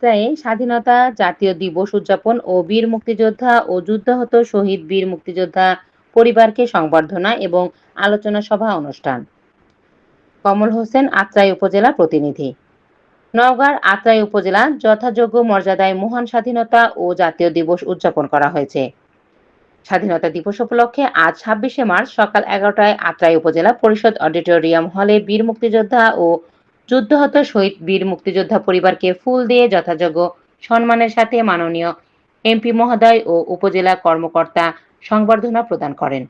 আত্রায়ে স্বাধীনতা জাতীয় দিবস উদযাপন ও বীর মুক্তিযোদ্ধা ও যুদ্ধাহত শহীদ বীর মুক্তিযোদ্ধা পরিবারকে সংবর্ধনা এবং আলোচনা সভা অনুষ্ঠান। কমল হোসেন, আত্রাই উপজেলা প্রতিনিধি। নওগাঁর আত্রাই উপজেলা যথাযোগ্য মর্যাদায় মহান স্বাধীনতা ও জাতীয় দিবস উদযাপন করা হয়েছে। স্বাধীনতা দিবস উপলক্ষে আজ ২৬শে মার্চ সকাল ১১টায় আত্রাই উপজেলা পরিষদ অডিটোরিয়াম হলে বীর মুক্তিযোদ্ধা ও যুদ্ধাহত শহীদ বীর মুক্তিযোদ্ধা পরিবারকে ফুল দিয়ে যথাযোগ্য সম্মানের সাথে মাননীয় এমপি মহোদয় ও উপজেলা কর্মকর্তা সংবর্ধনা প্রদান করেন।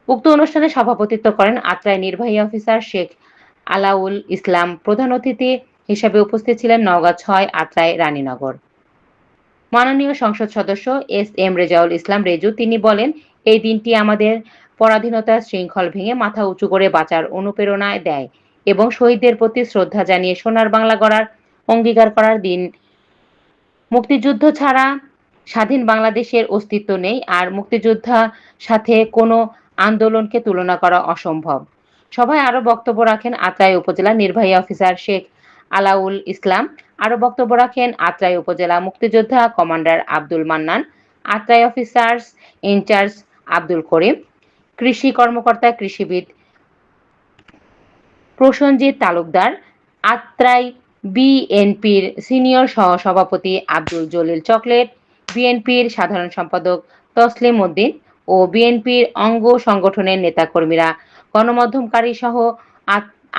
উক্ত অনুষ্ঠানে সভাপতিত্ব করেন আত্রাই নির্বাহী অফিসার শেখ আলাউল ইসলাম। প্রধান অতিথি হিসেবে উপস্থিত ছিলেন নওগাঁ ৬ আত্রাই রানীনগর মাননীয় সংসদ সদস্য এস.এম. রেজাউল ইসলাম রেজু। তিনি বলেন, এই দিনটি আমাদের পরাধীনতার শৃঙ্খল ভেঙে মাথা উঁচু করে বাঁচার অনুপ্রেরণা দেয় এবং শহীদদের প্রতি শ্রদ্ধা জানিয়ে সোনার বাংলা গড়ার অঙ্গীকার করার দিন। মুক্তিযুদ্ধ ছাড়া স্বাধীন বাংলাদেশের অস্তিত্ব নেই, আর মুক্তিযোদ্ধার সাথে কোনো আন্দোলনকে তুলনা করা অসম্ভব। সভায় আরও বক্তব্য রাখেন আত্রাই উপজেলা নির্বাহী অফিসার শেখ আলাউল ইসলাম। আরও বক্তব্য রাখেন আত্রাই উপজেলা মুক্তিযোদ্ধা commander Abdul Mannan, Atrai officers incharge Abdul Karim, কৃষি কর্মকর্তা কৃষিবিদ প্রসেনজিৎ তালুকদার, আত্রাই বিএনপির সিনিয়র সহ-সভাপতি আব্দুল জলিল চকলেট, বিএনপির সাধারণ সম্পাদক তসলিম উদ্দিন ও বিএনপির অঙ্গ সংগঠনের নেতাকর্মীরা, গণমাধ্যমকারী সহ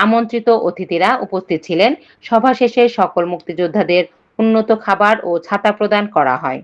আমন্ত্রিত অতিথিরা উপস্থিত ছিলেন। সভা শেষে সকল মুক্তিযোদ্ধাদের উন্নত খাবার ও ছাতা প্রদান করা হয়।